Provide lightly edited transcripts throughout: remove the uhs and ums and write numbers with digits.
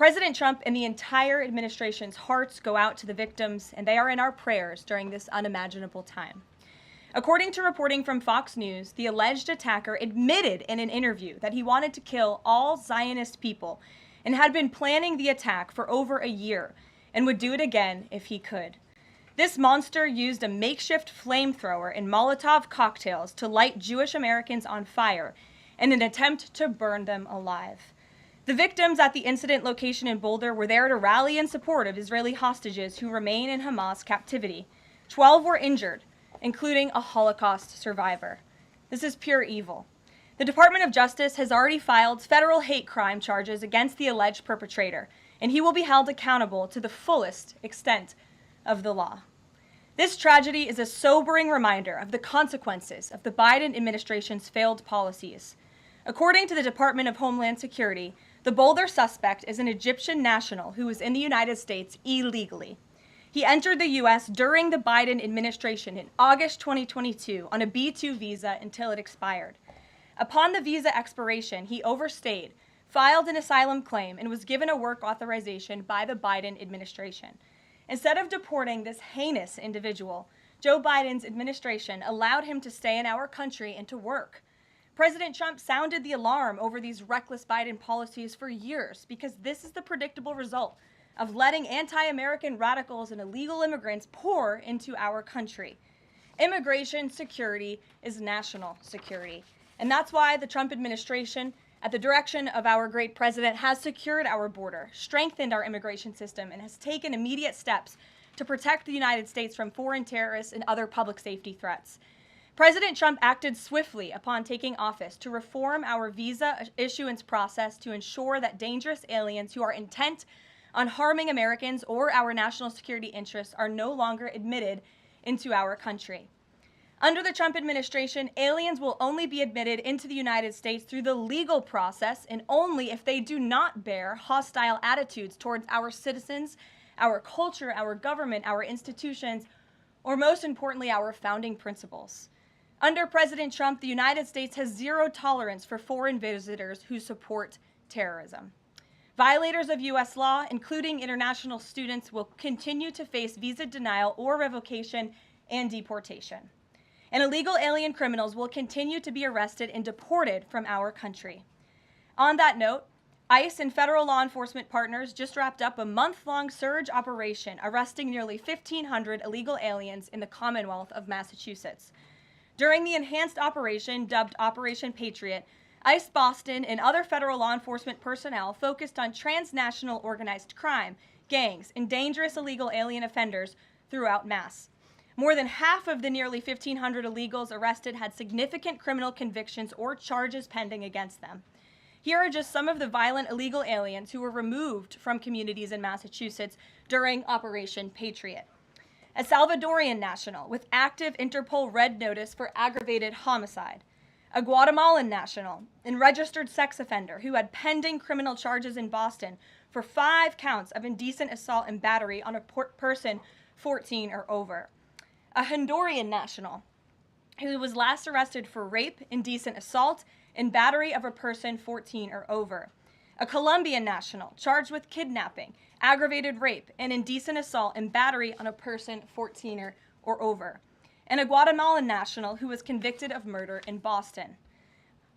President Trump and the entire administration's hearts go out to the victims, and they are in our prayers during this unimaginable time. According to reporting from Fox News, the alleged attacker admitted in an interview that he wanted to kill all Zionist people and had been planning the attack for over a year and would do it again if he could. This monster used a makeshift flamethrower and Molotov cocktails to light Jewish Americans on fire in an attempt to burn them alive. The victims at the incident location in Boulder were there to rally in support of Israeli hostages who remain in Hamas captivity. 12 were injured, including a Holocaust survivor. This is pure evil. The Department of Justice has already filed federal hate crime charges against the alleged perpetrator, and he will be held accountable to the fullest extent of the law. This tragedy is a sobering reminder of the consequences of the Biden administration's failed policies. According to the Department of Homeland Security, the Boulder suspect is an Egyptian national who was in the United States illegally. He entered the U.S. during the Biden administration in August 2022 on a B-2 visa until it expired. Upon the visa expiration, he overstayed, filed an asylum claim, and was given a work authorization by the Biden administration. Instead of deporting this heinous individual, Joe Biden's administration allowed him to stay in our country and to work. President Trump sounded the alarm over these reckless Biden policies for years because this is the predictable result of letting anti-American radicals and illegal immigrants pour into our country. Immigration security is national security. And that's why the Trump administration, at the direction of our great president, has secured our border, strengthened our immigration system, and has taken immediate steps to protect the United States from foreign terrorists and other public safety threats. President Trump acted swiftly upon taking office to reform our visa issuance process to ensure that dangerous aliens who are intent on harming Americans or our national security interests are no longer admitted into our country. Under the Trump administration, aliens will only be admitted into the United States through the legal process and only if they do not bear hostile attitudes towards our citizens, our culture, our government, our institutions, or most importantly, our founding principles. Under President Trump, the United States has zero tolerance for foreign visitors who support terrorism. Violators of U.S. law, including international students, will continue to face visa denial or revocation and deportation. And illegal alien criminals will continue to be arrested and deported from our country. On that note, ICE and federal law enforcement partners just wrapped up a month-long surge operation arresting nearly 1,500 illegal aliens in the Commonwealth of Massachusetts. During the enhanced operation, dubbed Operation Patriot, ICE Boston and other federal law enforcement personnel focused on transnational organized crime, gangs, and dangerous illegal alien offenders throughout Mass. More than half of the nearly 1,500 illegals arrested had significant criminal convictions or charges pending against them. Here are just some of the violent illegal aliens who were removed from communities in Massachusetts during Operation Patriot. A Salvadorian national with active Interpol red notice for aggravated homicide. A Guatemalan national and registered sex offender who had pending criminal charges in Boston for 5 counts of indecent assault and battery on a person 14 or over. A Honduran national who was last arrested for rape, indecent assault, and battery of a person 14 or over. A Colombian national charged with kidnapping, aggravated rape, and indecent assault and battery on a person 14 or over. And a Guatemalan national who was convicted of murder in Boston.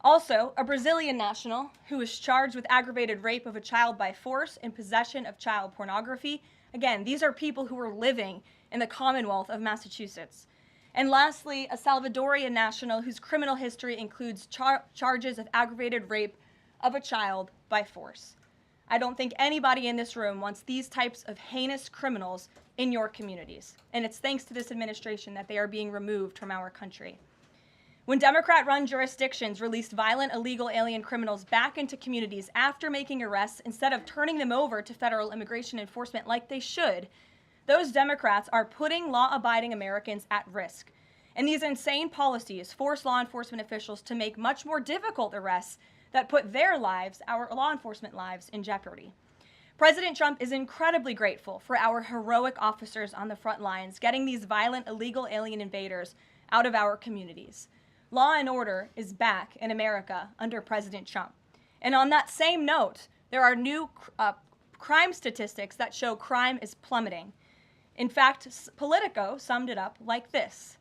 Also, a Brazilian national who was charged with aggravated rape of a child by force and possession of child pornography. Again, these are people who were living in the Commonwealth of Massachusetts. And lastly, a Salvadorian national whose criminal history includes charges of aggravated rape of a child by force. I don't think anybody in this room wants these types of heinous criminals in your communities. And it's thanks to this administration that they are being removed from our country. When Democrat-run jurisdictions released violent illegal alien criminals back into communities after making arrests instead of turning them over to federal immigration enforcement like they should, those Democrats are putting law-abiding Americans at risk. And these insane policies force law enforcement officials to make much more difficult arrests that put their lives, our law enforcement lives, in jeopardy. President Trump is incredibly grateful for our heroic officers on the front lines getting these violent illegal alien invaders out of our communities. Law and order is back in America under President Trump. And on that same note, there are new crime statistics that show crime is plummeting. In fact, Politico summed it up like this.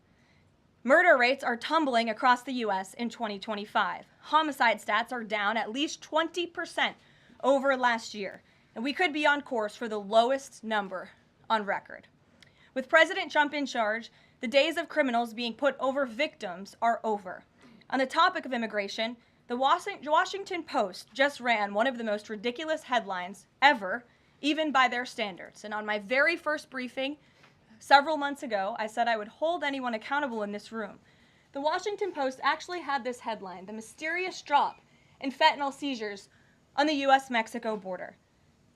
Murder rates are tumbling across the U.S. in 2025. Homicide stats are down at least 20% over last year, and we could be on course for the lowest number on record. With President Trump in charge, the days of criminals being put over victims are over. On the topic of immigration, the Washington Post just ran one of the most ridiculous headlines ever, even by their standards. And on my very first briefing several months ago, I said I would hold anyone accountable in this room. The Washington Post actually had this headline, "The Mysterious Drop in Fentanyl Seizures on the U.S.-Mexico Border."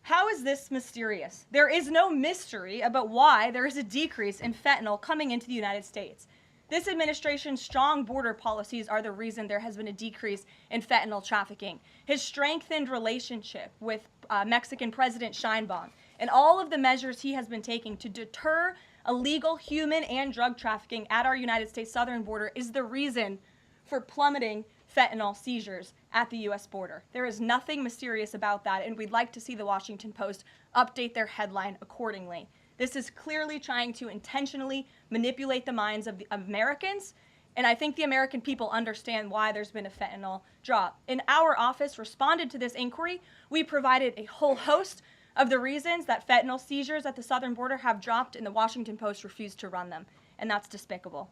How is this mysterious? There is no mystery about why there is a decrease in fentanyl coming into the United States. This administration's strong border policies are the reason there has been a decrease in fentanyl trafficking. His strengthened relationship with Mexican President Sheinbaum and all of the measures he has been taking to deter illegal human and drug trafficking at our United States southern border is the reason for plummeting fentanyl seizures at the U.S. border. There is nothing mysterious about that, and we'd like to see the Washington Post update their headline accordingly. This is clearly trying to intentionally manipulate the minds of the Americans, and I think the American people understand why there's been a fentanyl drop. In our office responded to this inquiry. We provided a whole host of the reasons that fentanyl seizures at the southern border have dropped, and the Washington Post refused to run them, and that's despicable.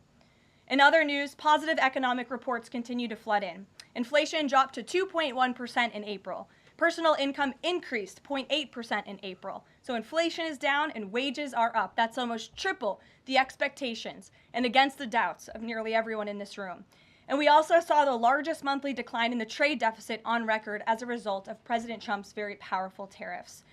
In other news, positive economic reports continue to flood in. Inflation dropped to 2.1% in April. Personal income increased 0.8% in April. So inflation is down and wages are up. That's almost triple the expectations and against the doubts of nearly everyone in this room. And we also saw the largest monthly decline in the trade deficit on record as a result of President Trump's very powerful tariffs.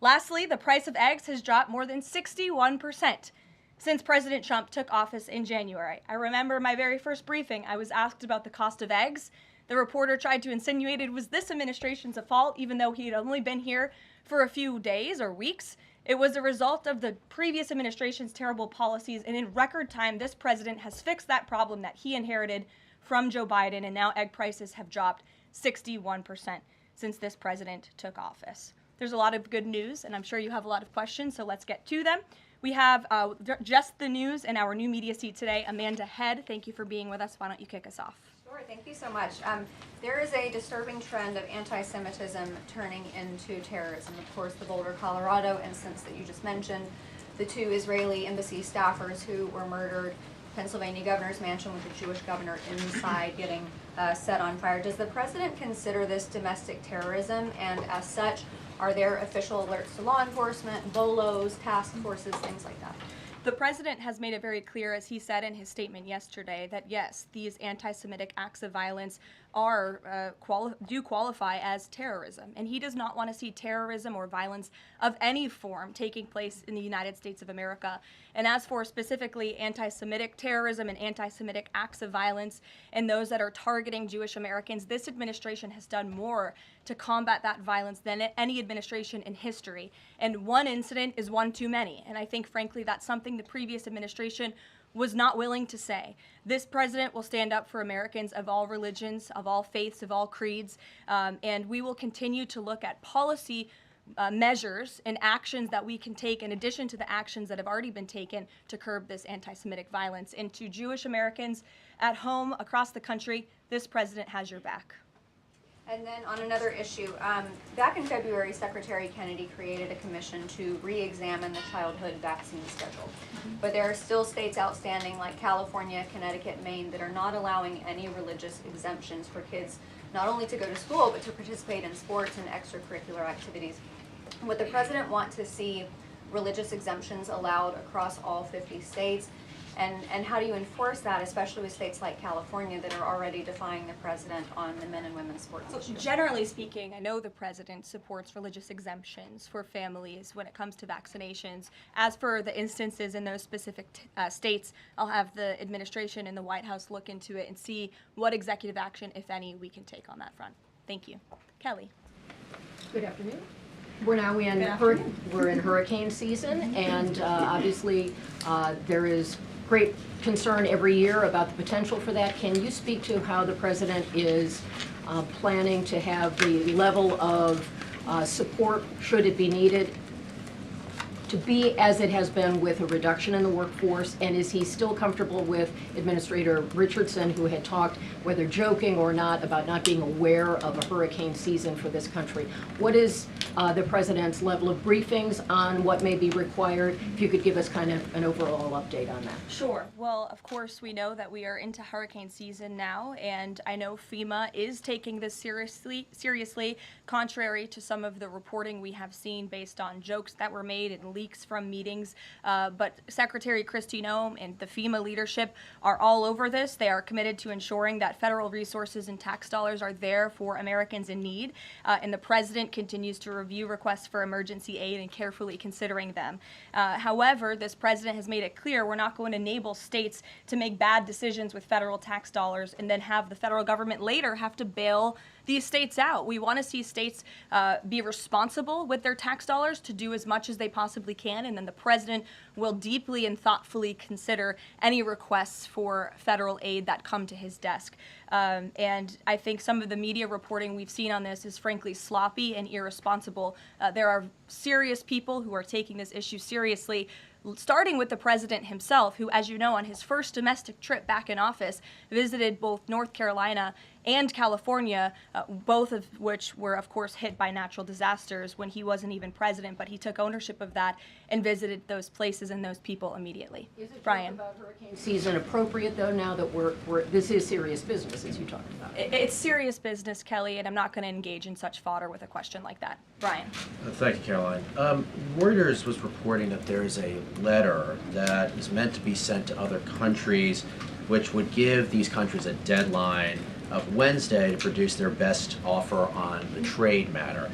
Lastly, the price of eggs has dropped more than 61% since President Trump took office in January. I remember my very first briefing, I was asked about the cost of eggs. The reporter tried to insinuate it was this administration's fault, even though he had only been here for a few days or weeks. It was a result of the previous administration's terrible policies, and in record time, this president has fixed that problem that he inherited from Joe Biden, and now egg prices have dropped 61% since this president took office. There's a lot of good news, and I'm sure you have a lot of questions, so let's get to them. We have just the news in our new media seat today. Amanda Head, thank you for being with us. Why don't you kick us off? Sure, thank you so much. There is a disturbing trend of anti-Semitism turning into terrorism. Of course, the Boulder, Colorado instance that you just mentioned, the 2 Israeli embassy staffers who were murdered, Pennsylvania governor's mansion with the Jewish governor inside getting set on fire. Does the president consider this domestic terrorism? And as such, are there official alerts to law enforcement, BOLOs, task forces, things like that? The president has made it very clear, as he said in his statement yesterday, that yes, these anti-Semitic acts of violence are do qualify as terrorism, and he does not want to see terrorism or violence of any form taking place in the United States of America. And as for specifically anti-Semitic terrorism and anti-Semitic acts of violence and those that are targeting Jewish Americans, this administration has done more to combat that violence than any administration in history. And one incident is one too many. And I think, frankly, that's something the previous administration was not willing to say. This president will stand up for Americans of all religions, of all faiths, of all creeds, and we will continue to look at policy measures and actions that we can take in addition to the actions that have already been taken to curb this anti-Semitic violence. And to Jewish Americans at home, across the country, this president has your back. And then on another issue, back in February, Secretary Kennedy created a commission to re-examine the childhood vaccine schedule. But there are still states outstanding like California, Connecticut, Maine that are not allowing any religious exemptions for kids not only to go to school but to participate in sports and extracurricular activities. Would the president want to see religious exemptions allowed across all 50 states? And how do you enforce that, especially with states like California that are already defying the president on the men and women's sports issues? Generally speaking, I know the president supports religious exemptions for families when it comes to vaccinations. As for the instances in those specific states, I'll have the administration and the White House look into it and see what executive action, if any, we can take on that front. Thank you. Kelly. Good afternoon. We're now in hurricane season, and obviously there is great concern every year about the potential for that. Can you speak to how the president is planning to have the level of support should it be needed, to be as it has been with a reduction in the workforce? And is he still comfortable with Administrator Richardson, who had talked, whether joking or not, about not being aware of a hurricane season for this country? What is the President's level of briefings on what may be required? If you could give us kind of an overall update on that. Sure. Well, of course, we know that we are into hurricane season now, and I know FEMA is taking this seriously, contrary to some of the reporting we have seen based on jokes that were made and leaks from meetings. But Secretary Kristi Noem and the FEMA leadership are all over this. They are committed to ensuring that federal resources and tax dollars are there for Americans in need, and the President continues to review requests for emergency aid and carefully considering them. However, this President has made it clear we're not going to enable states to make bad decisions with federal tax dollars and then have the federal government later have to bail these states out. We want to see states be responsible with their tax dollars to do as much as they possibly can, and then the President will deeply and thoughtfully consider any requests for federal aid that come to his desk. And I think some of the media reporting we've seen on this is frankly sloppy and irresponsible. There are serious people who are taking this issue seriously, starting with the President himself, who, as you know, on his first domestic trip back in office, visited both North Carolina and California, both of which were, of course, hit by natural disasters when he wasn't even president, but he took ownership of that and visited those places and those people immediately. Is it Brian? about hurricane season appropriate, though, now that this is serious business, as you talked about? It's serious business, Kelly, and I'm not going to engage in such fodder with a question like that. Brian? Thank you, Caroline. Reuters was reporting that there is a letter that is meant to be sent to other countries, which would give these countries a deadline of Wednesday to produce their best offer on the trade matter.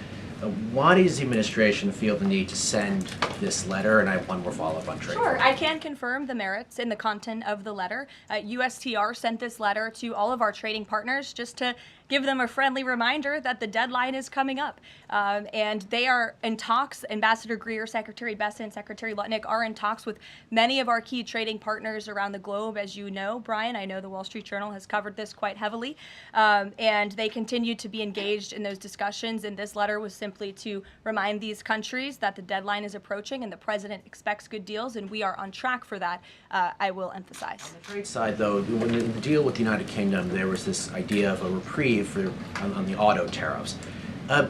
Why does the administration feel the need to send this letter? And I have one more follow-up on trade. Sure, I can confirm the merits and the content of the letter. USTR sent this letter to all of our trading partners just to give them a friendly reminder that the deadline is coming up. And they are in talks. Ambassador Greer, Secretary Besson, Secretary Lutnick are in talks with many of our key trading partners around the globe. As you know, Brian, I know the Wall Street Journal has covered this quite heavily. And they continue to be engaged in those discussions. And this letter was simply to remind these countries that the deadline is approaching and the President expects good deals, and we are on track for that, I will emphasize. On the trade side, though, when the deal with the United Kingdom, there was this idea of a reprieve on the auto tariffs.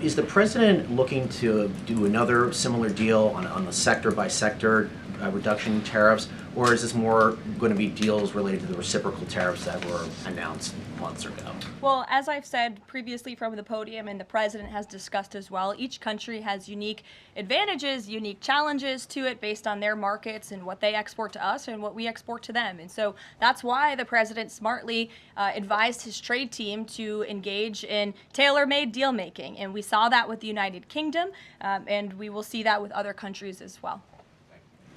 Is the President looking to do another similar deal on the sector-by-sector reduction in tariffs, or is this more going to be deals related to the reciprocal tariffs that were announced months ago? Well, as I've said previously from the podium, and the President has discussed as well, each country has unique advantages, unique challenges to it based on their markets and what they export to us and what we export to them. And so that's why the President smartly advised his trade team to engage in tailor-made deal-making. And we saw that with the United Kingdom, and we will see that with other countries as well.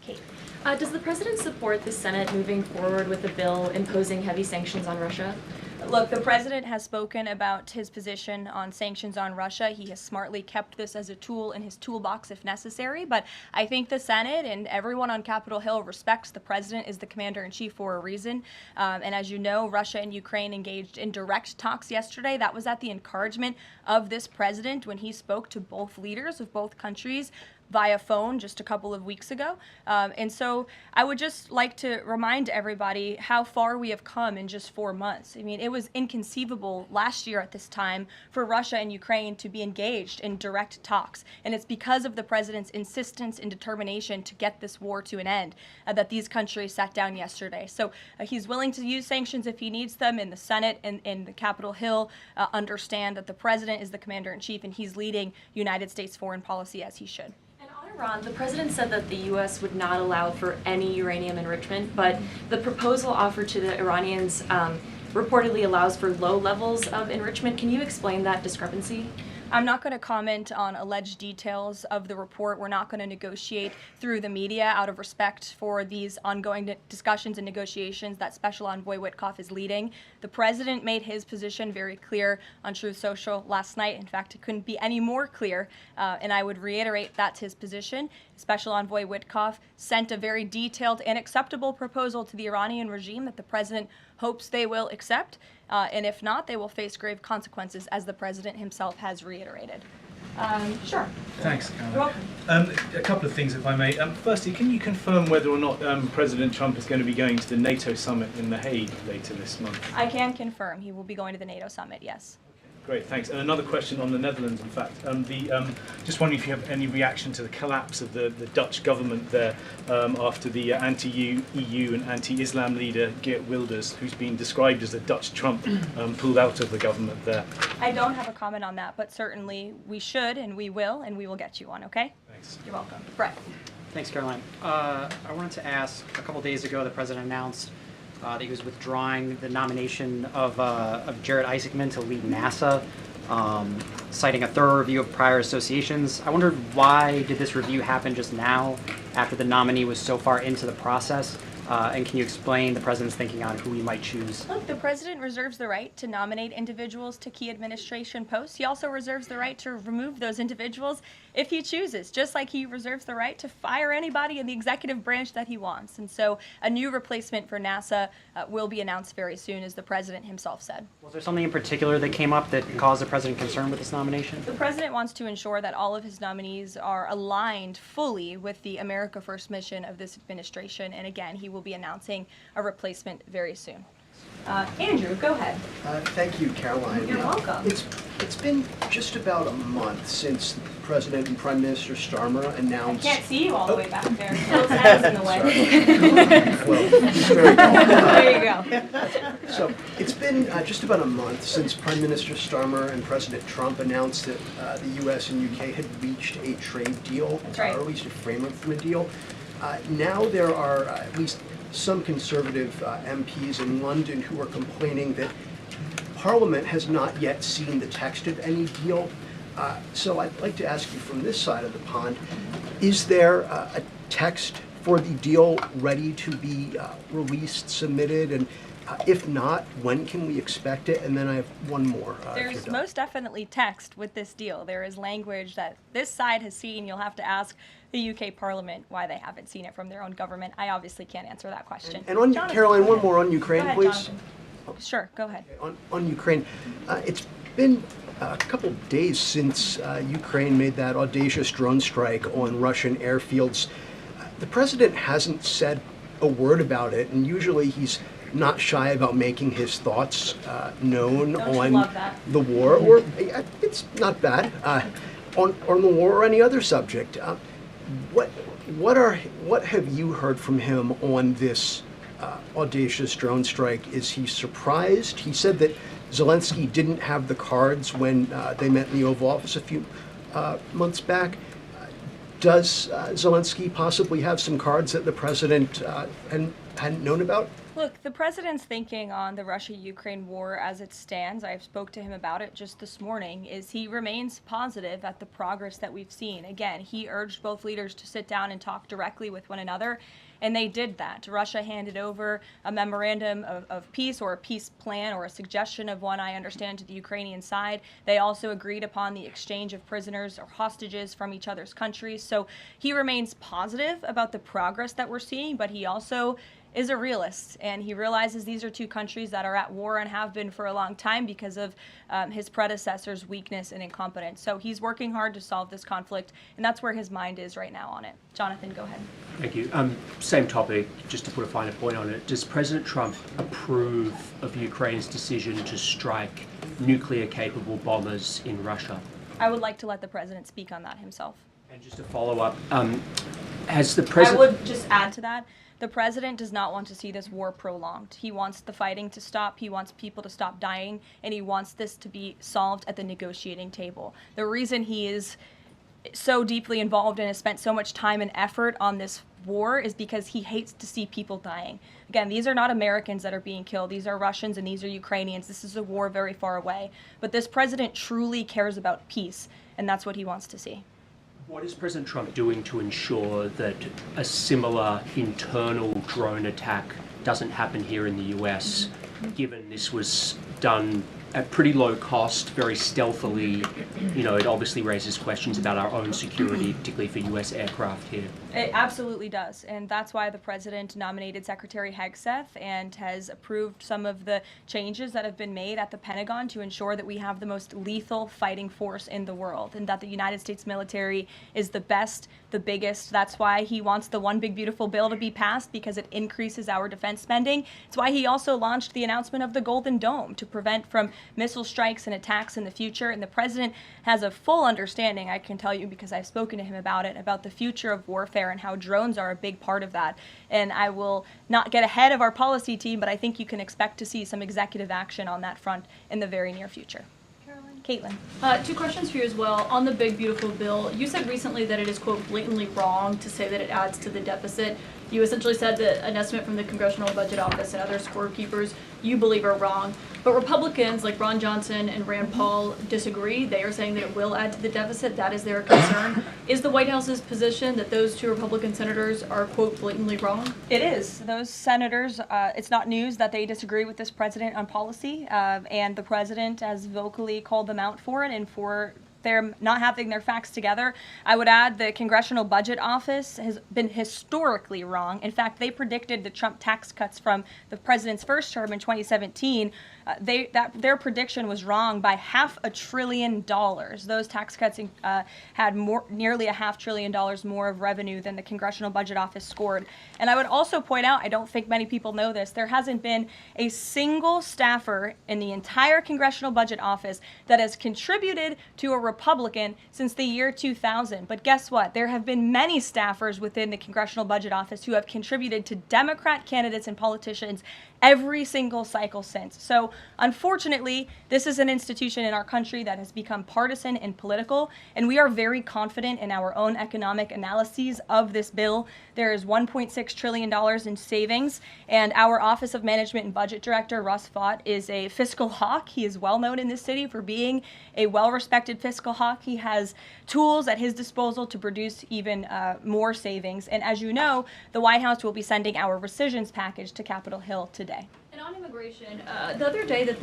Kate. Does the President support the Senate moving forward with a bill imposing heavy sanctions on Russia? Look, the President has spoken about his position on sanctions on Russia. He has smartly kept this as a tool in his toolbox if necessary, but I think the Senate and everyone on Capitol Hill respects the President is the commander-in-chief for a reason. And as you know, Russia and Ukraine engaged in direct talks yesterday. That was at the encouragement of this President when he spoke to both leaders of both countries via phone just a couple of weeks ago. And so I would just like to remind everybody how far we have come in just 4 months. I mean, it was inconceivable last year at this time for Russia and Ukraine to be engaged in direct talks. And it's because of the President's insistence and determination to get this war to an end that these countries sat down yesterday. So he's willing to use sanctions if he needs them, and the Senate and the Capitol Hill understand that the President is the commander-in-chief and he's leading United States foreign policy as he should. Iran, the President said that the U.S. would not allow for any uranium enrichment, but the proposal offered to the Iranians reportedly allows for low levels of enrichment. Can you explain that discrepancy? I'm not going to comment on alleged details of the report. We're not going to negotiate through the media out of respect for these ongoing discussions and negotiations that Special Envoy Witkoff is leading. The President made his position very clear on Truth Social last night. In fact, it couldn't be any more clear, and I would reiterate that's his position. Special Envoy Witkoff sent a very detailed and acceptable proposal to the Iranian regime that the President hopes they will accept. And if not, they will face grave consequences, as the President himself has reiterated. Sure. Thanks, Caroline. You're welcome. A couple of things, if I may. Firstly, can you confirm whether or not President Trump is going to be going to the NATO summit in The Hague later this month? I can confirm he will be going to the NATO summit, yes. Great, thanks. And another question on the Netherlands, in fact. Just wondering if you have any reaction to the collapse of the Dutch government there after the anti-EU and anti-Islam leader Geert Wilders, who's been described as a Dutch Trump, pulled out of the government there. I don't have a comment on that, but certainly we should and we will get you one, okay? Thanks. You're welcome. Brett. Thanks, Caroline. I wanted to ask, a couple days ago, the president announced that he was withdrawing the nomination of Jared Isaacman to lead NASA, citing a thorough review of prior associations. I wondered, why did this review happen just now, after the nominee was so far into the process? And can you explain the president's thinking on who he might choose? Look, the president reserves the right to nominate individuals to key administration posts. He also reserves the right to remove those individuals if he chooses, just like he reserves the right to fire anybody in the executive branch that he wants. And so a new replacement for NASA will be announced very soon, as the president himself said. Was there something in particular that came up that caused the president concern with this nomination? The president wants to ensure that all of his nominees are aligned fully with the America First mission of this administration. And again, he will be announcing a replacement very soon. Andrew, go ahead. Thank you, Caroline. You're welcome. It's been just about a month since President and Prime Minister Starmer announced... I can't see you all the way back there. Phil's head's in the way. Well, very well. There you go. So it's been just about a month since Prime Minister Starmer and President Trump announced that the U.S. and U.K. had reached a trade deal, That's right. or at least a framework for a deal. Now there are at least some conservative MPs in London who are complaining that Parliament has not yet seen the text of any deal. So I'd like to ask you from this side of the pond, is there a text for the deal ready to be released, submitted, and if not, when can we expect it? And then I have one more. There's most definitely text with this deal. There is language that this side has seen. You'll have to ask the UK Parliament why they haven't seen it from their own government. I obviously can't answer that question. And on Jonathan, Caroline, go one ahead. more on Ukraine, Go ahead, please. Jonathan. Sure, go ahead. On Ukraine, it's been a couple days since Ukraine made that audacious drone strike on Russian airfields. The president hasn't said a word about it, and usually he's not shy about making his thoughts known Don't you on love that? the war, or it's not bad, on the war or any other subject. What have you heard from him on this audacious drone strike? Is he surprised? He said that Zelensky didn't have the cards when they met in the Oval Office a few months back. Does Zelensky possibly have some cards that the president hadn't known about? Look, the president's thinking on the Russia-Ukraine war as it stands, I spoke to him about it just this morning, is he remains positive at the progress that we've seen. Again, he urged both leaders to sit down and talk directly with one another, and they did that. Russia handed over a memorandum of peace, or a peace plan, or a suggestion of one, I understand, to the Ukrainian side. They also agreed upon the exchange of prisoners or hostages from each other's countries. So he remains positive about the progress that we're seeing, but he also is a realist, and he realizes these are two countries that are at war and have been for a long time because of his predecessor's weakness and incompetence. So he's working hard to solve this conflict, and that's where his mind is right now on it. Jonathan, go ahead. Thank you. Same topic, just to put a finer point on it. Does President Trump approve of Ukraine's decision to strike nuclear-capable bombers in Russia? I would like to let the president speak on that himself. And just to follow up, has the president... I would just add to that, the president does not want to see this war prolonged. He wants the fighting to stop, he wants people to stop dying, and he wants this to be solved at the negotiating table. The reason he is so deeply involved and has spent so much time and effort on this war is because he hates to see people dying. Again, these are not Americans that are being killed. These are Russians and these are Ukrainians. This is a war very far away. But this president truly cares about peace, and that's what he wants to see. What is President Trump doing to ensure that a similar internal drone attack doesn't happen here in the US, given this was done at pretty low cost, very stealthily. You know, it obviously raises questions about our own security, particularly for U.S. aircraft here. It absolutely does, and that's why the president nominated Secretary Hegseth and has approved some of the changes that have been made at the Pentagon to ensure that we have the most lethal fighting force in the world, and that the United States military is the best, the biggest. That's why he wants the One Big Beautiful Bill to be passed, because it increases our defense spending. It's why he also launched the announcement of the Golden Dome to prevent from missile strikes and attacks in the future, and the president has a full understanding, I can tell you because I've spoken to him about it, about the future of warfare and how drones are a big part of that. And I will not get ahead of our policy team, but I think you can expect to see some executive action on that front in the very near future. Caitlin. 2 questions for you as well. On the Big Beautiful Bill, you said recently that it is, quote, blatantly wrong to say that it adds to the deficit. You essentially said that an estimate from the Congressional Budget Office and other scorekeepers you believe are wrong. But Republicans like Ron Johnson and Rand Paul disagree. They are saying that it will add to the deficit. That is their concern. Is the White House's position that those 2 Republican senators are, quote, blatantly wrong? It is. Those senators, it's not news that they disagree with this president on policy, and the president has vocally called them out for it and for they're not having their facts together. I would add the Congressional Budget Office has been historically wrong. In fact, they predicted the Trump tax cuts from the president's first term in 2017. Their prediction was wrong by $500 billion. Those tax cuts had nearly $500 billion more of revenue than the Congressional Budget Office scored. And I would also point out, I don't think many people know this, there hasn't been a single staffer in the entire Congressional Budget Office that has contributed to a Republican since the year 2000. But guess what? There have been many staffers within the Congressional Budget Office who have contributed to Democrat candidates and politicians every single cycle since. So unfortunately, this is an institution in our country that has become partisan and political, and we are very confident in our own economic analyses of this bill. There is $1.6 trillion in savings, and our Office of Management and Budget Director, Russ Vought, is a fiscal hawk. He is well known in this city for being a well-respected fiscal hawk. He has tools at his disposal to produce even more savings. And as you know, the White House will be sending our rescissions package to Capitol Hill today. And on immigration, the other day that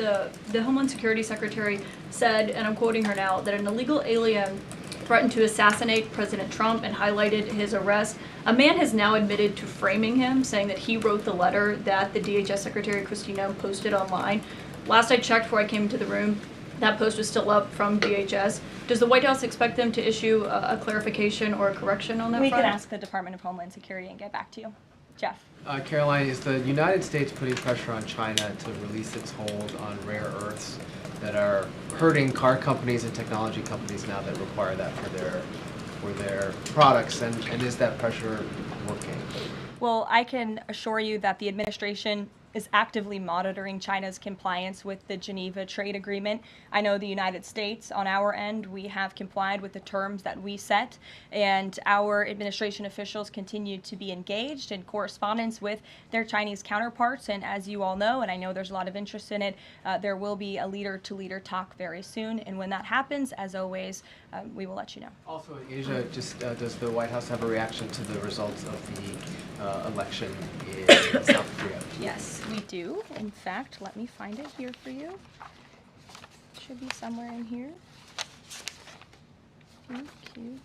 the Homeland Security Secretary said, and I'm quoting her now, that an illegal alien threatened to assassinate President Trump and highlighted his arrest. A man has now admitted to framing him, saying that he wrote the letter that the DHS Secretary Kristi Noem posted online. Last I checked before I came into the room, that post was still up from DHS. Does the White House expect them to issue a clarification or a correction on that front? We can ask the Department of Homeland Security and get back to you. Jeff. Caroline, is the United States putting pressure on China to release its hold on rare earths that are hurting car companies and technology companies now that require that for their products, and is that pressure working? Well, I can assure you that the administration is actively monitoring China's compliance with the Geneva Trade Agreement. I know the United States, on our end, we have complied with the terms that we set, and our administration officials continue to be engaged in correspondence with their Chinese counterparts. And as you all know, and I know there's a lot of interest in it, there will be a leader-to-leader talk very soon. And when that happens, as always, we will let you know. Also in Asia, just does the White House have a reaction to the results of the election in South Korea? Yes, we do. In fact, let me find it here for you. Should be somewhere in here. Thank you.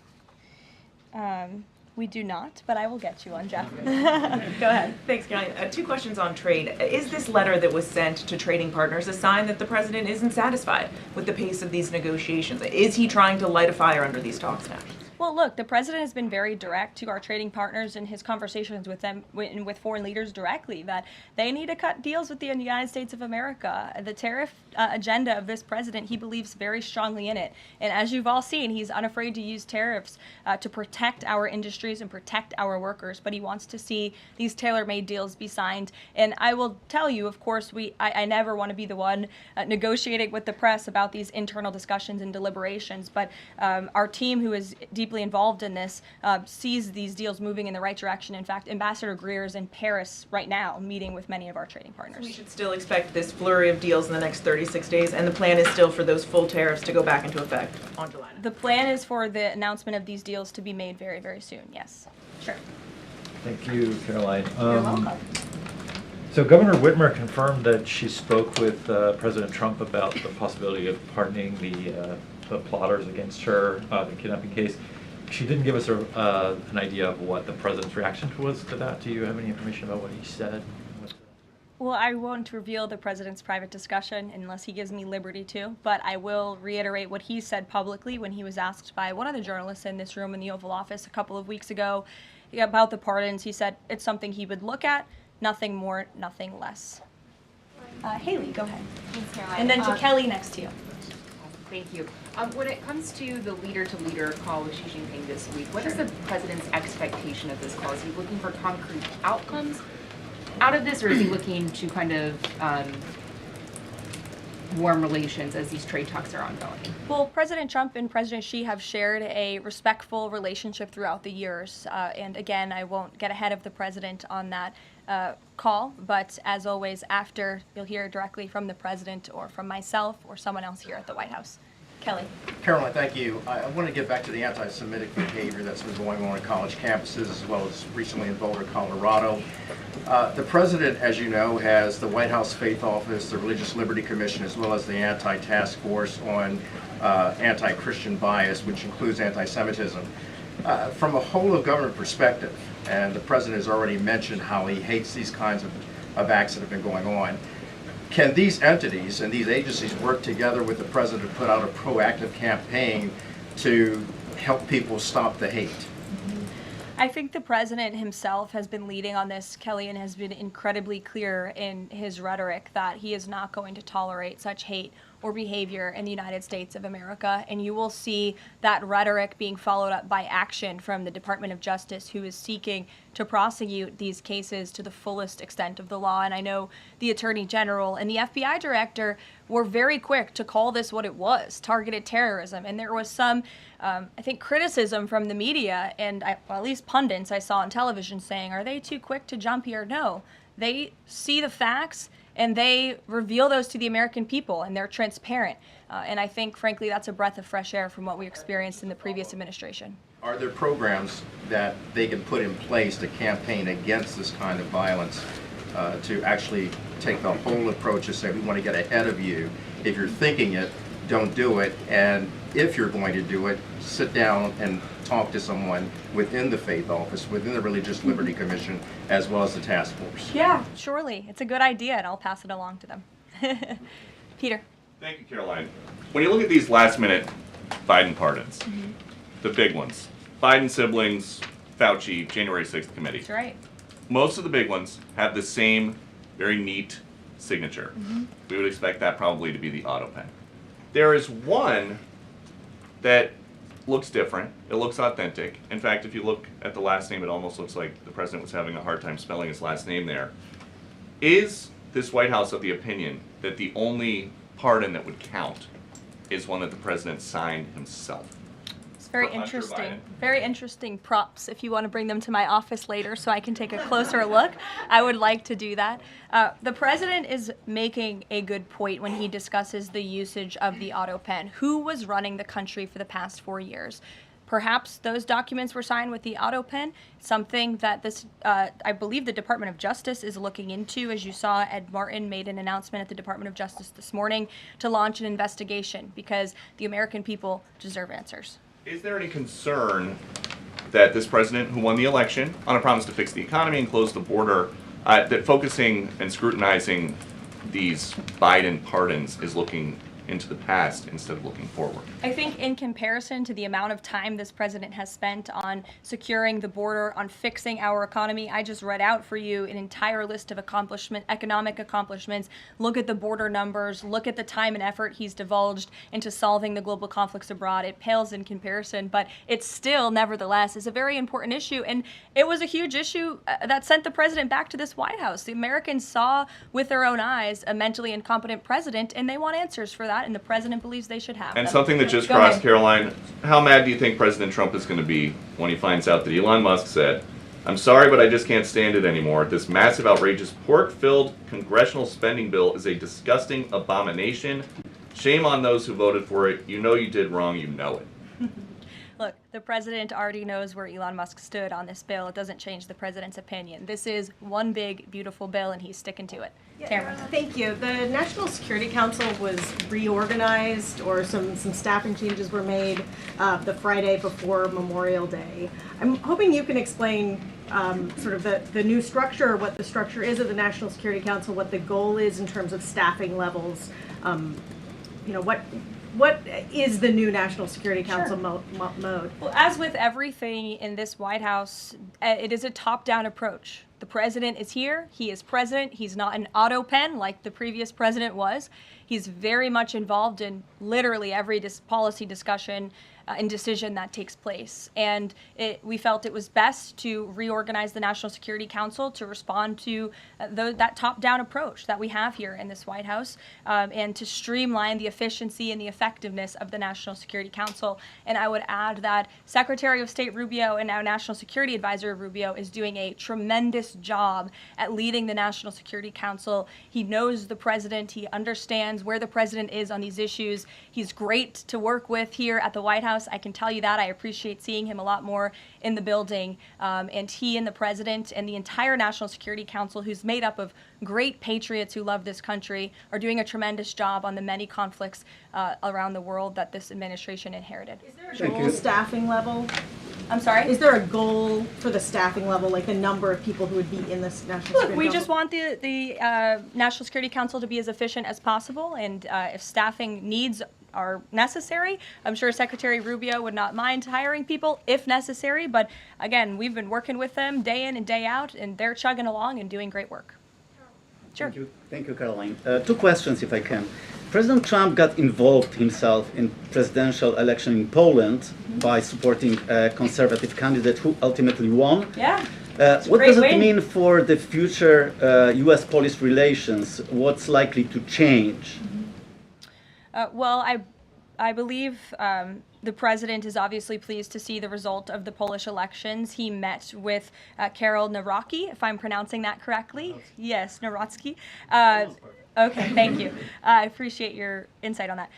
We do not, but I will get you one, Jeff. Go ahead. Thanks, Caroline. 2 questions on trade. Is this letter that was sent to trading partners a sign that the president isn't satisfied with the pace of these negotiations? Is he trying to light a fire under these talks now? Well, look, the president has been very direct to our trading partners in his conversations with them, with foreign leaders directly, that they need to cut deals with the United States of America. The tariff agenda of this president, he believes very strongly in it. And as you've all seen, he's unafraid to use tariffs to protect our industries and protect our workers. But he wants to see these tailor-made deals be signed. And I will tell you, of course, I never want to be the one negotiating with the press about these internal discussions and deliberations. But our team, who is deeply involved in this, sees these deals moving in the right direction. In fact, Ambassador Greer is in Paris right now meeting with many of our trading partners. We should still expect this flurry of deals in the next 36 days, and the plan is still for those full tariffs to go back into effect on July 9th. The plan is for the announcement of these deals to be made very, very soon, yes. Sure. Thank you, Caroline. You're welcome. So Governor Whitmer confirmed that she spoke with President Trump about the possibility of pardoning the plotters against her, the kidnapping case. She didn't give us an idea of what the president's reaction was to that. Do you have any information about what he said? Well, I won't reveal the president's private discussion unless he gives me liberty to, but I will reiterate what he said publicly when he was asked by one of the journalists in this room in the Oval Office a couple of weeks ago about the pardons. He said it's something he would look at, nothing more, nothing less. Haley, go ahead. Thanks, Caroline. And then to Kelly next to you. Thank you. When it comes to the leader-to-leader call with Xi Jinping this week, what is the president's expectation of this call? Is he looking for concrete outcomes out of this, or is he looking to kind of warm relations as these trade talks are ongoing? Well, President Trump and President Xi have shared a respectful relationship throughout the years. And again, I won't get ahead of the president on that call, but as always, after, you'll hear directly from the president or from myself or someone else here at the White House. Kelly. Caroline, thank you. I want to get back to the anti-Semitic behavior that's been going on college campuses as well as recently in Boulder, Colorado. The president, as you know, has the White House Faith Office, the Religious Liberty Commission, as well as the Anti-Task Force on Anti-Christian Bias, which includes anti-Semitism. From a whole of government perspective, and the president has already mentioned how he hates these kinds of acts that have been going on, can these entities and these agencies work together with the president to put out a proactive campaign to help people stop the hate? I think the president himself has been leading on this, Kelly, and has been incredibly clear in his rhetoric that he is not going to tolerate such hate or behavior in the United States of America. And you will see that rhetoric being followed up by action from the Department of Justice, who is seeking to prosecute these cases to the fullest extent of the law. And I know the Attorney General and the FBI Director were very quick to call this what it was, targeted terrorism. And there was some, I think, criticism from the media and well, at least pundits I saw on television saying, are they too quick to jump here? No, they see the facts and they reveal those to the American people, and they're transparent. And I think, frankly, that's a breath of fresh air from what we experienced in the previous administration. Are there programs that they can put in place to campaign against this kind of violence, to actually take the whole approach and say, we want to get ahead of you. If you're thinking it, don't do it. And if you're going to do it, sit down and talk to someone within the Faith Office, within the Religious Liberty Commission, as well as the task force. Yeah, surely. It's a good idea, and I'll pass it along to them. Peter. Thank you, Caroline. When you look at these last-minute Biden pardons, the big ones, Biden siblings, Fauci, January 6th committee. That's right. Most of the big ones have the same very neat signature. We would expect that probably to be the auto pen. There is one that looks different. It looks authentic. In fact, if you look at the last name, it almost looks like the president was having a hard time spelling his last name there. Is this White House of the opinion that the only pardon that would count is one that the president signed himself? It's very interesting. Very interesting props. If you want to bring them to my office later so I can take a closer look, I would like to do that. The president is making a good point when he discusses the usage of the auto pen. Who was running the country for the past 4 years? Perhaps those documents were signed with the auto pen, something that this, I believe the Department of Justice is looking into. As you saw, Ed Martin made an announcement at the Department of Justice this morning to launch an investigation because the American people deserve answers. Is there any concern that this president, who won the election on a promise to fix the economy and close the border, that focusing and scrutinizing these Biden pardons is looking into the past instead of looking forward? I think in comparison to the amount of time this president has spent on securing the border, on fixing our economy, I just read out for you an entire list of economic accomplishments. Look at the border numbers, look at the time and effort he's divulged into solving the global conflicts abroad. It pales in comparison, but it still, nevertheless, is a very important issue. And it was a huge issue that sent the president back to this White House. The Americans saw with their own eyes a mentally incompetent president, and they want answers for that. And the president believes they should have And them. something that just crossed, Caroline, how mad do you think President Trump is going to be when he finds out that Elon Musk said, "I'm sorry, but I just can't stand it anymore. This massive, outrageous, pork-filled congressional spending bill is a disgusting abomination. Shame on those who voted for it. You know you did wrong. You know it." Look, the president already knows where Elon Musk stood on this bill. It doesn't change the president's opinion. This is one big, beautiful bill, and he's sticking to it. Tamara. Thank you. The National Security Council was reorganized, or some staffing changes were made the Friday before Memorial Day. I'm hoping you can explain sort of the new structure, what the structure is of the National Security Council, what the goal is in terms of staffing levels. What is the new National Security Council mode? Well, as with everything in this White House, it is a top-down approach. The president is here. He is president. He's not an auto pen like the previous president was. He's very much involved in literally every policy discussion and decision that takes place. And we felt it was best to reorganize the National Security Council to respond to that top-down approach that we have here in this White House, and to streamline the efficiency and the effectiveness of the National Security Council. And I would add that Secretary of State Rubio and now National Security Advisor Rubio is doing a tremendous job at leading the National Security Council. He knows the president. He understands where the president is on these issues. He's great to work with here at the White House. I can tell you that. I appreciate seeing him a lot more in the building. And he and the president and the entire National Security Council, who's made up of great patriots who love this country, are doing a tremendous job on the many conflicts around the world that this administration inherited. Is there a goal staffing level? I'm sorry? Is there a goal for the staffing level, like the number of people who would be in this National Security Council? Look, we just want the National Security Council to be as efficient as possible, and if staffing needs are necessary, I'm sure Secretary Rubio would not mind hiring people if necessary, but again, we've been working with them day in and day out, and they're chugging along and doing great work. Sure. Thank you, Caroline. Two questions, if I can. President Trump got involved himself in presidential election in Poland by supporting a conservative candidate who ultimately won. Yeah. What does it mean for the future U.S.-Polish relations? What's likely to change? Well, I believe the president is obviously pleased to see the result of the Polish elections. He met with Karol Nawrocki, if I'm pronouncing that correctly. Yes, Nawrocki. Okay, thank you. I appreciate your insight on that.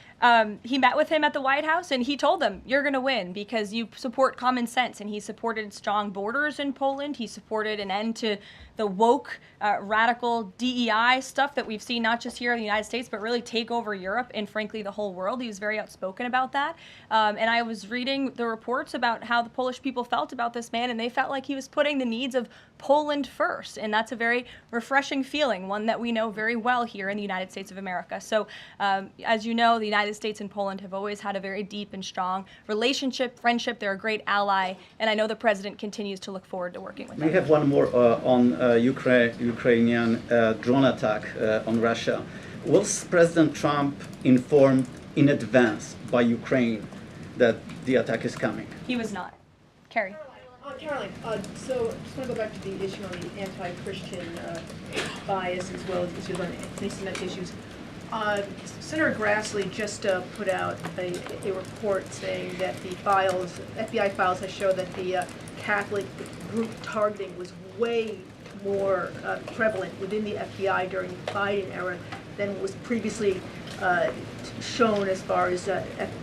He met with him at the White House, and he told them, you're going to win because you support common sense. And he supported strong borders in Poland. He supported an end to the woke, radical DEI stuff that we've seen not just here in the United States, but really take over Europe and, frankly, the whole world. He was very outspoken about that. And I was reading the reports about how the Polish people felt about this man, and they felt like he was putting the needs of Poland first. And that's a very refreshing feeling, one that we know very well here in the United States of America. So, as you know, the United States and Poland have always had a very deep and strong relationship, friendship. They're a great ally, and I know the president continues to look forward to working with them. We have one more on Ukrainian drone attack on Russia. Was President Trump informed in advance by Ukraine that the attack is coming? He was not. Carrie. Caroline, so just want to go back to the issue on the anti-Christian bias as well as issues on anti-Semitic issues. Senator Grassley just put out a report saying that the FBI files have shown that the Catholic group targeting was way more prevalent within the FBI during the Biden era than was previously shown, as far as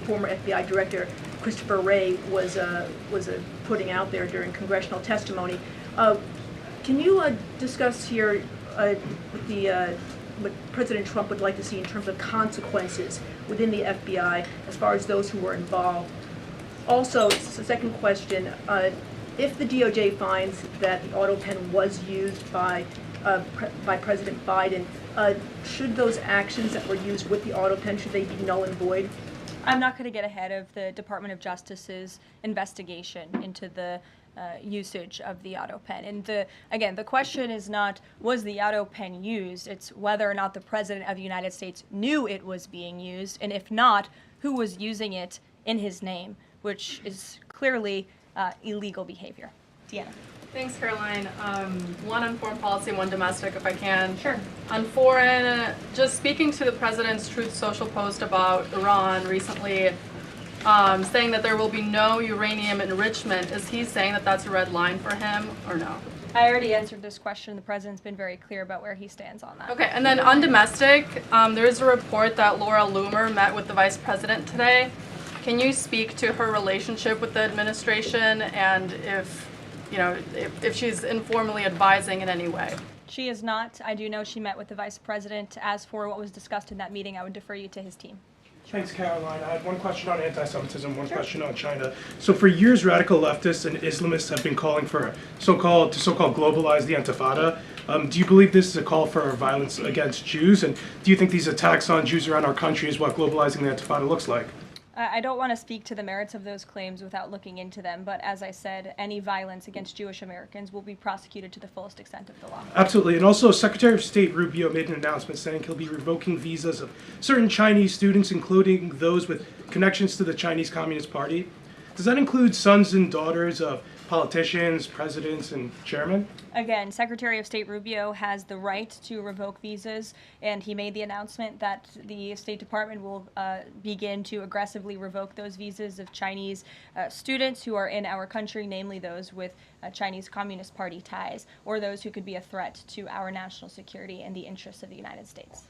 former FBI Director Christopher Wray was putting out there during congressional testimony. Can you discuss here what President Trump would like to see in terms of consequences within the FBI as far as those who were involved? Also, the second question, if the DOJ finds that the auto pen was used by President Biden, should those actions that were used with the auto pen, should they be null and void? I'm not going to get ahead of the Department of Justice's investigation into the usage of the auto pen. And again, the question is not, was the auto pen used? It's whether or not the President of the United States knew it was being used, and if not, who was using it in his name, which is clearly illegal behavior. Deanna. Thanks, Caroline. One on foreign policy, one domestic, if I can. Sure. On foreign, just speaking to the president's Truth Social post about Iran recently, saying that there will be no uranium enrichment, is he saying that that's a red line for him, or no? I already answered this question. The president's been very clear about where he stands on that. Okay, and then on domestic, there is a report that Laura Loomer met with the vice president today. Can you speak to her relationship with the administration and if she's informally advising in any way? She is not. I do know she met with the vice president. As for what was discussed in that meeting, I would defer you to his team. Thanks, Caroline. I had one question on anti-Semitism, one question on China. So for years, radical leftists and Islamists have been calling for so-called globalize the Intifada. Do you believe this is a call for violence against Jews? And do you think these attacks on Jews around our country is what globalizing the Intifada looks like? I don't want to speak to the merits of those claims without looking into them, but as I said, any violence against Jewish Americans will be prosecuted to the fullest extent of the law. Absolutely. And also, Secretary of State Rubio made an announcement saying he'll be revoking visas of certain Chinese students, including those with connections to the Chinese Communist Party. Does that include sons and daughters of politicians, presidents, and chairmen? Again, Secretary of State Rubio has the right to revoke visas, and he made the announcement that the State Department will begin to aggressively revoke those visas of Chinese students who are in our country, namely those with Chinese Communist Party ties, or those who could be a threat to our national security and the interests of the United States.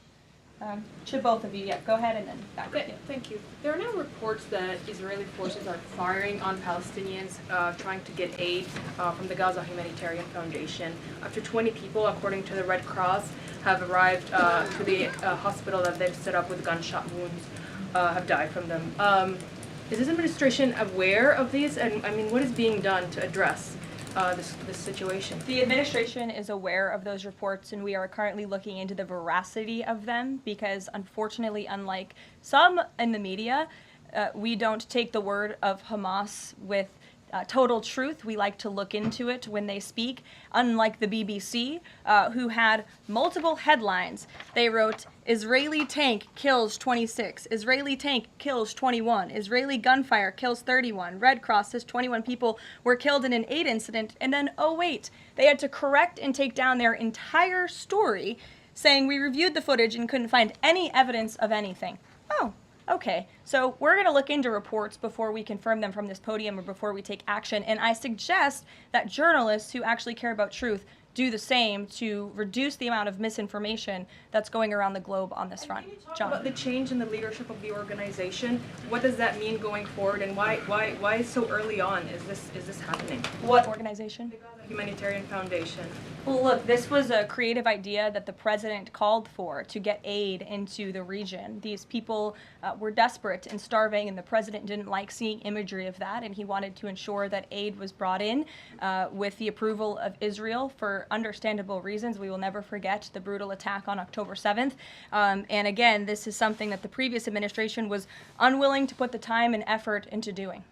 To both of you, go ahead and then back to you. Thank you. There are now reports that Israeli forces are firing on Palestinians trying to get aid from the Gaza Humanitarian Foundation. Up to 20 people, according to the Red Cross, have arrived to the hospital that they've set up with gunshot wounds, have died from them. Is this administration aware of these? And I mean, what is being done to address this situation? The administration is aware of those reports, and we are currently looking into the veracity of them because, unfortunately, unlike some in the media, we don't take the word of Hamas with total truth. We like to look into it when they speak. Unlike the BBC, who had multiple headlines, they wrote, Israeli tank kills 26, Israeli tank kills 21, Israeli gunfire kills 31, Red Cross says 21 people were killed in an aid incident, and then, oh wait, they had to correct and take down their entire story, saying we reviewed the footage and couldn't find any evidence of anything. Oh. Okay, so we're going to look into reports before we confirm them from this podium or before we take action, and I suggest that journalists who actually care about truth do the same to reduce the amount of misinformation that's going around the globe on this front. John. About the change in the leadership of the organization, what does that mean going forward, and why so early on is this happening? What organization? The Humanitarian Foundation. Well, look, this was a creative idea that the president called for to get aid into the region. These people were desperate and starving, and the president didn't like seeing imagery of that, and he wanted to ensure that aid was brought in with the approval of Israel for understandable reasons. We will never forget the brutal attack on October 7th. And again, this is something that the previous administration was unwilling to put the time and effort into doing.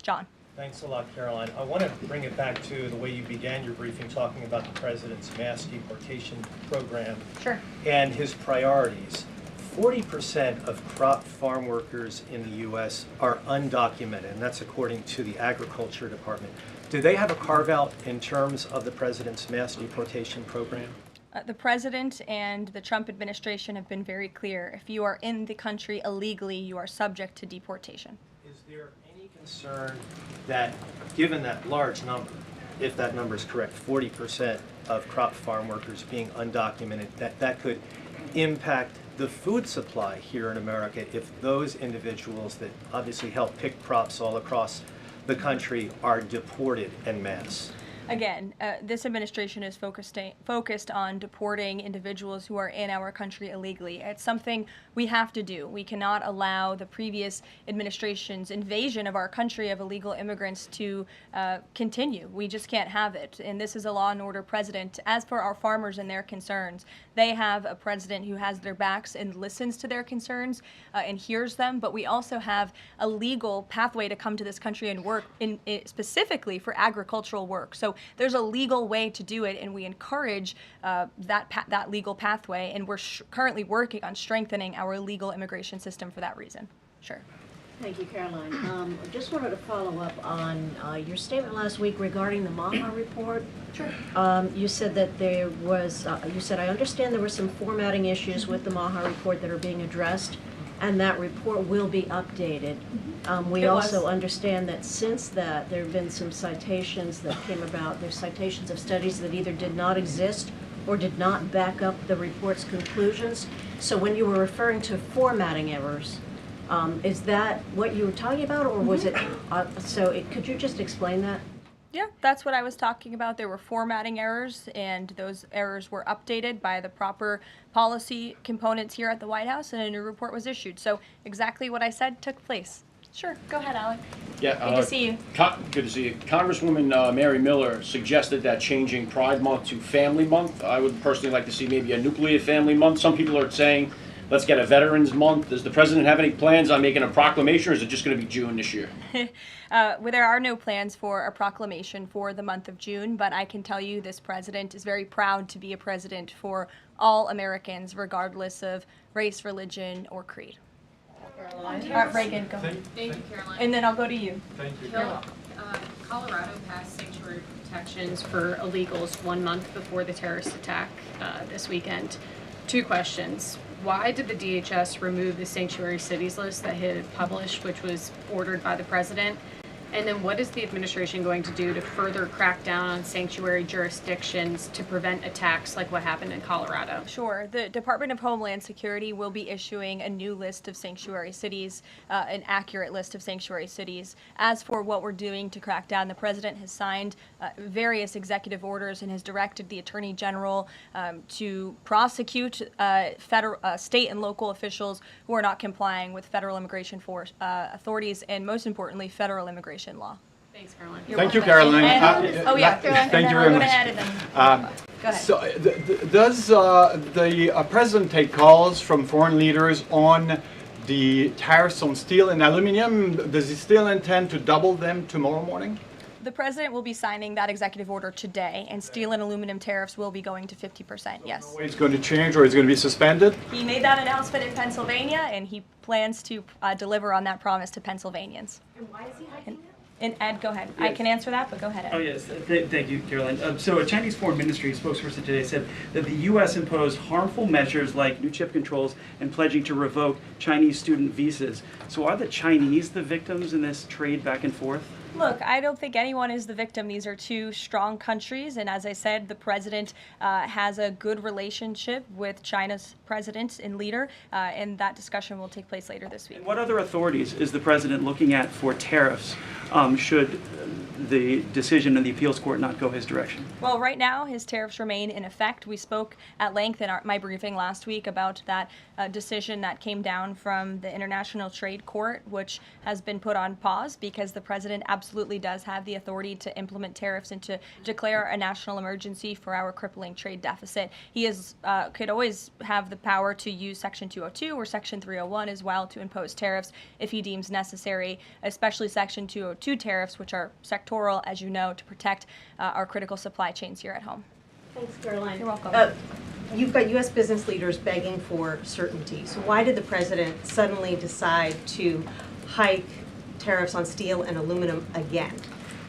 John. Thanks a lot, Caroline. I want to bring it back to the way you began your briefing, talking about the president's mass deportation program and his priorities. 40% of crop farm workers in the U.S. are undocumented, and that's according to the Agriculture Department. Do they have a carve-out in terms of the president's mass deportation program? The president and the Trump administration have been very clear. If you are in the country illegally, you are subject to deportation. Is there any concern that, given that large number, if that number is correct, 40% of crop farm workers being undocumented, that could impact the food supply here in America if those individuals that obviously help pick crops all across the country are deported en masse? Again, this administration is focused on deporting individuals who are in our country illegally. It's something we have to do. We cannot allow the previous administration's invasion of our country of illegal immigrants to continue. We just can't have it. And this is a law and order president. As for our farmers and their concerns, they have a president who has their backs and listens to their concerns and hears them. But we also have a legal pathway to come to this country and work specifically for agricultural work. So there's a legal way to do it, and we encourage that legal pathway, and we're currently working on strengthening our legal immigration system for that reason. Sure. Thank you, Caroline. I just wanted to follow up on your statement last week regarding the Maha report. Sure. You said that there was, you said, I understand there were some formatting issues with the Maha report that are being addressed, and that report will be updated. We also understand that since that, there have been some citations that came about. There's citations of studies that either did not exist or did not back up the report's conclusions. So when you were referring to formatting errors, Is that what you were talking about, or was it, could you just explain that? Yeah, that's what I was talking about. There were formatting errors, and those errors were updated by the proper policy components here at the White House, and a new report was issued. So exactly what I said took place. Sure, go ahead, Alec. Yeah, good to see you. Good to see you. Congresswoman Mary Miller suggested that changing Pride Month to Family Month. I would personally like to see maybe a nuclear family month. Some people are saying, let's get a Veterans Month. Does the president have any plans on making a proclamation, or is it just going to be June this year? Well, there are no plans for a proclamation for the month of June, but I can tell you this president is very proud to be a president for all Americans, regardless of race, religion, or creed. Caroline. Reagan, go ahead. Thank you, Caroline. And then I'll go to you. Thank you. You're welcome. Colorado passed sanctuary protections for illegals 1 month before the terrorist attack this weekend. 2 questions. Why did the DHS remove the sanctuary cities list that it had published, which was ordered by the president? And then what is the administration going to do to further crack down on sanctuary jurisdictions to prevent attacks like what happened in Colorado? Sure. The Department of Homeland Security will be issuing a new list of sanctuary cities, an accurate list of sanctuary cities. As for what we're doing to crack down, the president has signed various executive orders and has directed the Attorney General to prosecute state and local officials who are not complying with federal immigration authorities and, most importantly, federal immigration law. Thanks, Caroline. Thank you, Caroline. Caroline. Thank you very much. Go ahead. So, does the president take calls from foreign leaders on the tariffs on steel and aluminum? Does he still intend to double them tomorrow morning? The president will be signing that executive order today, and steel and aluminum tariffs will be going to 50%, yes. No way it's going to change, or it's going to be suspended? He made that announcement in Pennsylvania, and he plans to deliver on that promise to Pennsylvanians. And why is he hiking that? And Ed, go ahead. Yes. I can answer that, but go ahead, Ed. Oh, yes. Thank you, Caroline. So a Chinese Foreign Ministry spokesperson today said that the U.S. imposed harmful measures like new chip controls and pledging to revoke Chinese student visas. So are the Chinese the victims in this trade back and forth? Look, I don't think anyone is the victim. These are two strong countries, and as I said, the president has a good relationship with China's president and leader, and that discussion will take place later this week. And what other authorities is the president looking at for tariffs should the decision in the appeals court not go his direction? Well, right now, his tariffs remain in effect. We spoke at length in my briefing last week about that decision that came down from the International Trade Court, which has been put on pause because the president absolutely does have the authority to implement tariffs and to declare a national emergency for our crippling trade deficit. He could always have the power to use Section 202 or Section 301 as well to impose tariffs if he deems necessary, especially Section 202 tariffs, which are sectoral, as you know, to protect our critical supply chains here at home. Thanks, Caroline. You're welcome. You've got U.S. business leaders begging for certainty. So why did the president suddenly decide to hike tariffs on steel and aluminum again?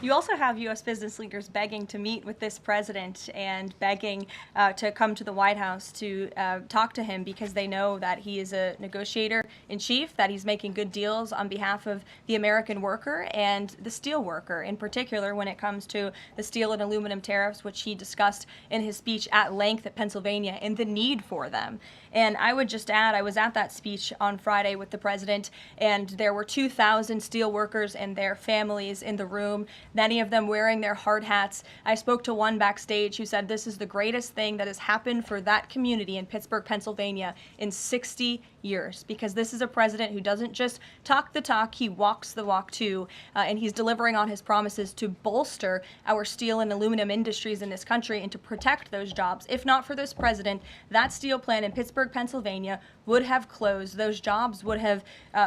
You also have U.S. business leaders begging to meet with this president and begging to come to the White House to talk to him because they know that he is a negotiator in chief, that he's making good deals on behalf of the American worker and the steel worker, in particular when it comes to the steel and aluminum tariffs, which he discussed in his speech at length at Pennsylvania and the need for them. And I would just add, I was at that speech on Friday with the president, and there were 2,000 steel workers and their families in the room, many of them wearing their hard hats. I spoke to one backstage who said this is the greatest thing that has happened for that community in Pittsburgh, Pennsylvania in 60 years, because this is a president who doesn't just talk the talk, he walks the walk too, and he's delivering on his promises to bolster our steel and aluminum industries in this country and to protect those jobs. If not for this president, that steel plant in Pittsburgh, Pennsylvania would have closed. Those jobs would have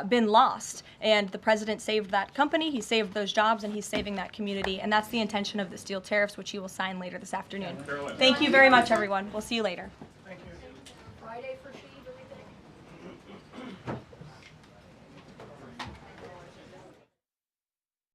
been lost, and the president saved that company, he saved those jobs, and he's saving that community, and that's the intention of the steel tariffs, which he will sign later this afternoon. Thank you very much, everyone. We'll see you later.